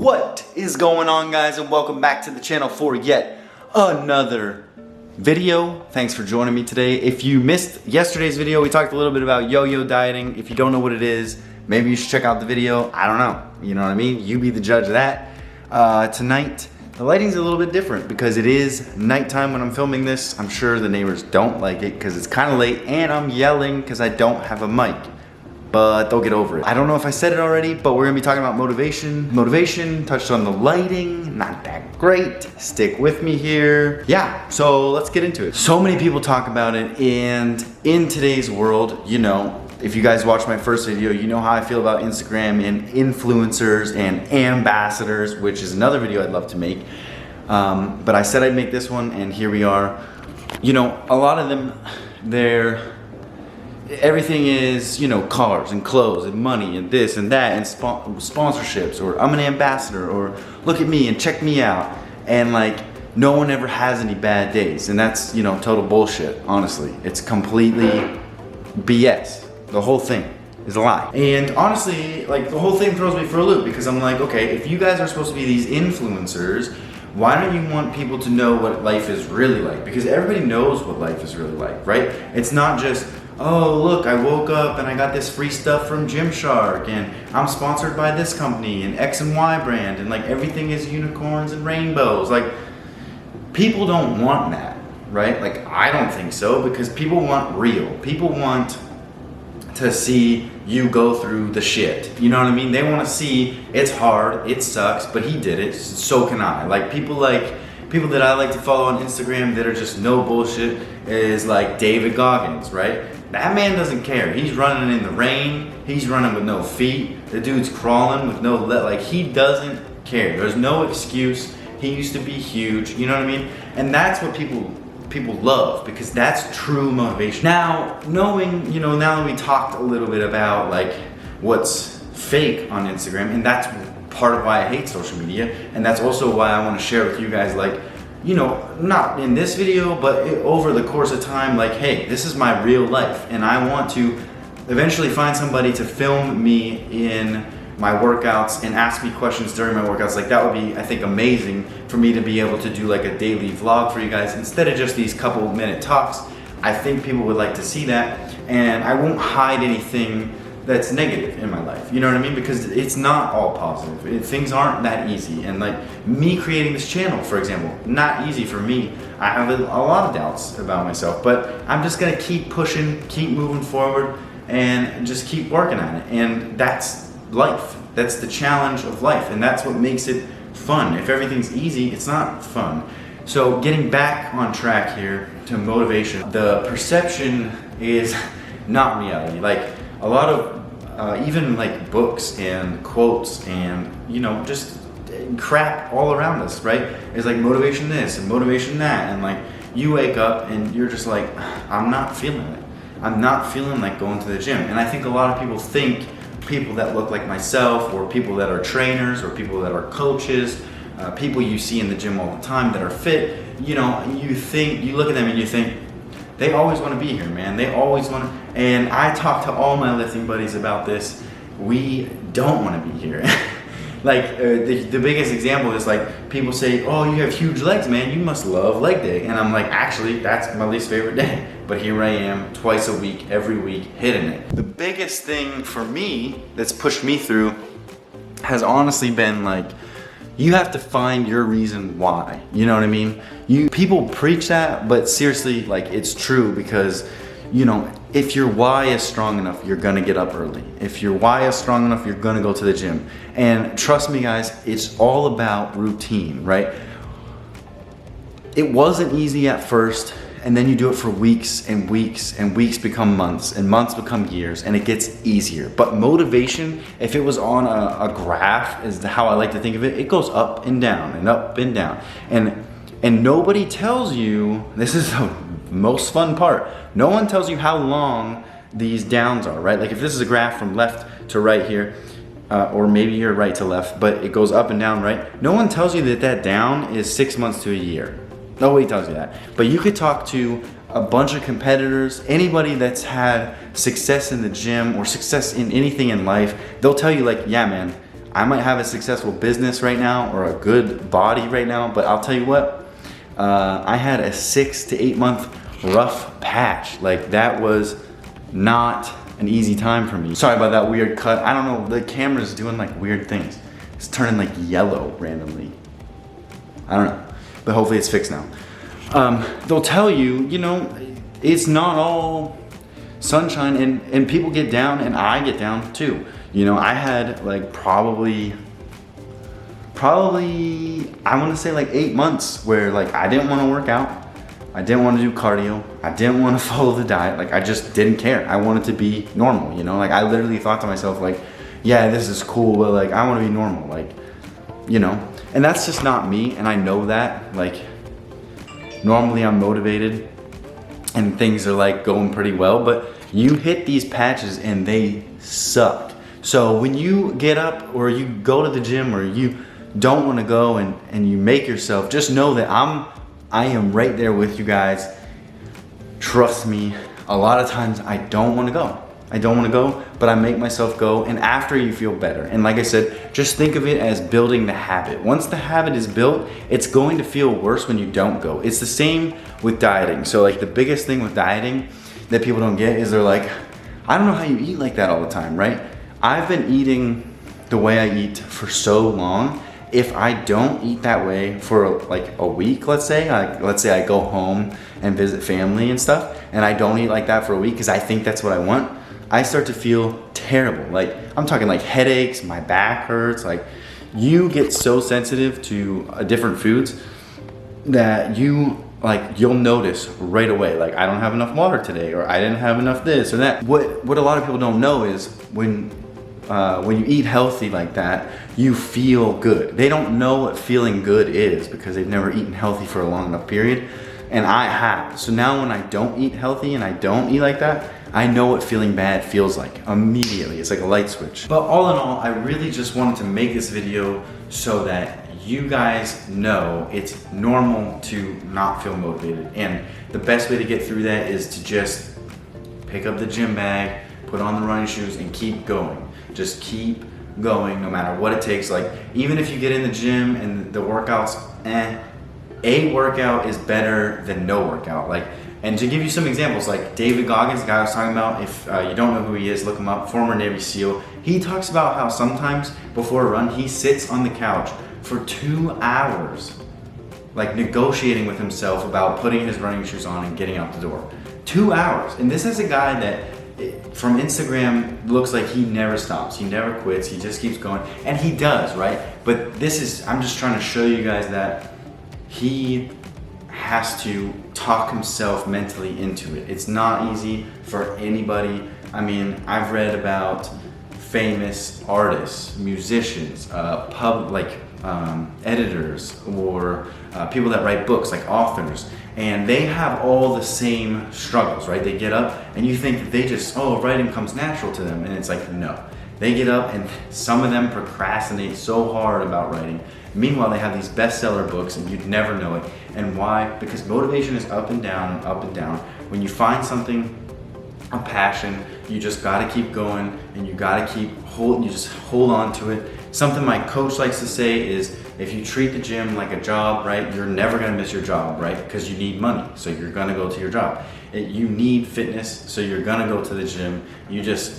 What is going on, guys, and welcome back to the channel for yet another video. Thanks for joining me today. If you missed yesterday's video, we talked a little bit about yo-yo dieting. If you don't know what it is, maybe you should check out the video. I don't know, you know what I mean? You be the judge of that. Tonight, the lighting's a little bit different because it is nighttime when I'm filming this. I'm sure the neighbors don't like it because it's kind of late and I'm yelling because I don't have a mic. But they'll get over it. I don't know if I said it already, but we're gonna be talking about motivation. Motivation, touched on the lighting, not that great. Stick with me here. Yeah, so let's get into it. So many people talk about it, and in today's world, you know, if you guys watched my first video, you know how I feel about Instagram and influencers and ambassadors, which is another video I'd love to make. But I said I'd make this one, and here we are. You know, a lot of them, everything is, you know, cars and clothes and money and this and that and sponsorships, or I'm an ambassador, or look at me and check me out. And like, no one ever has any bad days. And that's, you know, total bullshit, honestly. It's completely BS. The whole thing is a lie. And honestly, like, the whole thing throws me for a loop because I'm like, okay, if you guys are supposed to be these influencers, why don't you want people to know what life is really like? Because everybody knows what life is really like, right? It's not just, oh, look, I woke up and I got this free stuff from Gymshark, and I'm sponsored by this company and X and Y brand, and like everything is unicorns and rainbows. Like, people don't want that, right? Like, I don't think so, because people want real. People want to see you go through the shit. You know what I mean? They want to see it's hard, it sucks, but he did it, so can I. Like, people that I like to follow on Instagram that are just no bullshit is like David Goggins, right? That man doesn't care. He's running in the rain. He's running with no feet. The dude's crawling with no like, he doesn't care. There's no excuse. He used to be huge, you know what I mean? And that's what people love, because that's true motivation. Now, knowing, you know, now that we talked a little bit about like what's fake on Instagram, and that's part of why I hate social media, and that's also why I want to share with you guys, like, you know, not in this video, but over the course of time, like, hey, this is my real life, and I want to eventually find somebody to film me in my workouts and ask me questions during my workouts. Like, that would be, I think, amazing for me to be able to do like a daily vlog for you guys instead of just these couple minute talks. I think people would like to see that, and I won't hide anything that's negative in my life, you know what I mean? Because it's not all positive. Things aren't that easy. And like, me creating this channel, for example, not easy for me. I have a lot of doubts about myself, but I'm just gonna keep pushing, keep moving forward, and just keep working on it. And that's life. That's the challenge of life, and that's what makes it fun. If everything's easy, it's not fun. So getting back on track here to motivation, the perception is not reality. Like, a lot of even like books and quotes and, you know, just crap all around us, right? It's like motivation this and motivation that, and like, you wake up and you're just like, I'm not feeling it. I'm not feeling like going to the gym. And I think a lot of people think people that look like myself, or people that are trainers, or people that are coaches, people you see in the gym all the time that are fit, you know, you look at them and you think, they always want to be here, man. They always want to. And I talk to all my lifting buddies about this. We don't want to be here. Like, the biggest example is like, people say, oh, you have huge legs, man. You must love leg day. And I'm like, actually, that's my least favorite day. But here I am, twice a week, every week, hitting it. The biggest thing for me that's pushed me through has honestly been like, you have to find your reason why, you know what I mean? People preach that, but seriously, like, it's true, because, you know, if your why is strong enough, you're gonna get up early. If your why is strong enough, you're gonna go to the gym. And trust me, guys, it's all about routine, right? It wasn't easy at first, and then you do it for weeks and weeks, and weeks become months, and months become years, and it gets easier. But motivation, if it was on a graph, is how I like to think of it, it goes up and down and up and down. And nobody tells you, this is the most fun part, no one tells you how long these downs are, right? Like, if this is a graph from left to right here, or maybe you're right to left, but it goes up and down, right? No one tells you that that down is 6 months to a year. Nobody tells you that. But you could talk to a bunch of competitors, anybody that's had success in the gym or success in anything in life, they'll tell you like, yeah, man, I might have a successful business right now or a good body right now, but I'll tell you what, I had a 6 to 8 month rough patch. Like that was not an easy time for me. Sorry about that weird cut. I don't know, the camera's doing like weird things. It's turning like yellow randomly. I don't know, but hopefully it's fixed now. They'll tell you, you know, it's not all sunshine, and people get down, and I get down too. You know, I had like probably I want to say like 8 months where like I didn't want to work out, I didn't want to do cardio, I didn't want to follow the diet. Like I just didn't care. I wanted to be normal, you know. Like I literally thought to myself like, yeah, this is cool, but like I want to be normal, like, you know. And that's just not me, and I know that. Like normally I'm motivated and things are like going pretty well, but you hit these patches and they suck. So when you get up or you go to the gym or you don't want to go and you make yourself, just know that I am right there with you guys. Trust me, a lot of times I don't want to go. I don't want to go, but I make myself go, and after you feel better. And like I said, just think of it as building the habit. Once the habit is built, it's going to feel worse when you don't go. It's the same with dieting. So like the biggest thing with dieting that people don't get is they're like, I don't know how you eat like that all the time, right? I've been eating the way I eat for so long. If I don't eat that way for like a week, let's say I go home and visit family and stuff, and I don't eat like that for a week because I think that's what I want, I start to feel terrible. Like I'm talking like headaches, my back hurts. Like you get so sensitive to different foods that you'll notice right away. Like I don't have enough water today, or I didn't have enough this or that. What a lot of people don't know is when you eat healthy like that, you feel good. They don't know what feeling good is because they've never eaten healthy for a long enough period. And I have. So now when I don't eat healthy and I don't eat like that, I know what feeling bad feels like immediately. It's like a light switch. But all in all, I really just wanted to make this video so that you guys know it's normal to not feel motivated. And the best way to get through that is to just pick up the gym bag, put on the running shoes, and keep going. Just keep going no matter what it takes. Like even if you get in the gym and the workouts, a workout is better than no workout. Like, and to give you some examples, like David Goggins, the guy I was talking about, if you don't know who he is, look him up, former Navy SEAL. He talks about how sometimes before a run, he sits on the couch for 2 hours, like negotiating with himself about putting his running shoes on and getting out the door. 2 hours. And this is a guy that from Instagram looks like he never stops, he never quits, he just keeps going, and he does, right? But I'm just trying to show you guys that he has to talk himself mentally into it. It's not easy for anybody. I mean, I've read about famous artists, musicians, editors, or people that write books, like authors, and they have all the same struggles, right? They get up and you think that they just, writing comes natural to them, and it's like, no. They get up and some of them procrastinate so hard about writing. Meanwhile, they have these bestseller books and you'd never know it. And why? Because motivation is up and down and up and down. When you find something, a passion, you just gotta keep going, and you gotta you just hold on to it. Something my coach likes to say is, if you treat the gym like a job, right, you're never gonna miss your job, right? Because you need money, so you're gonna go to your job. You need fitness, so you're gonna go to the gym.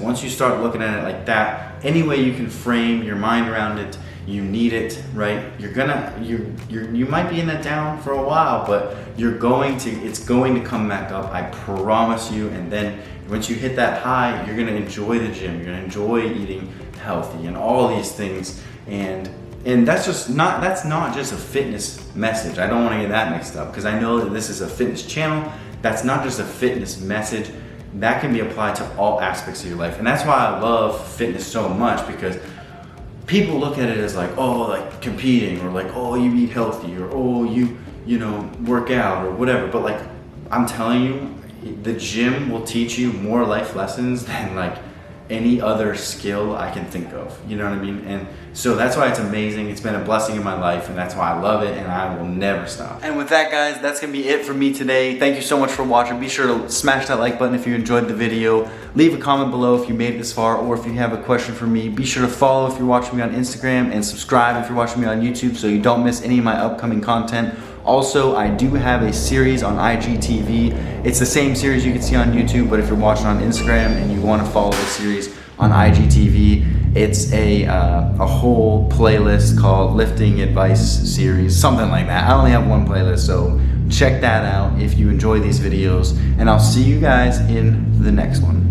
Once you start looking at it like that, any way you can frame your mind around it, you need it, right? You might be in that down for a while, but it's going to come back up, I promise you. And then once you hit that high, you're gonna enjoy the gym, you're gonna enjoy eating healthy and all these things. And that's not just a fitness message. I don't want to get that mixed up, because I know that this is a fitness channel. That's not just a fitness message. That can be applied to all aspects of your life. And that's why I love fitness so much, because people look at it as like, like competing, or like, you eat healthy, or you work out or whatever. But like, I'm telling you, the gym will teach you more life lessons than like any other skill I can think of. You know what I mean? And so that's why it's amazing. It's been a blessing in my life, and that's why I love it, and I will never stop. And with that, guys, that's gonna be it for me today. Thank you so much for watching. Be sure to smash that like button if you enjoyed the video. Leave a comment below if you made it this far, or if you have a question for me. Be sure to follow if you're watching me on Instagram, and subscribe if you're watching me on YouTube so you don't miss any of my upcoming content. Also, I do have a series on IGTV. It's the same series you can see on YouTube, but if you're watching on Instagram and you want to follow the series on IGTV, it's a whole playlist called Lifting Advice Series, something like that. I only have one playlist, so check that out if you enjoy these videos, and I'll see you guys in the next one.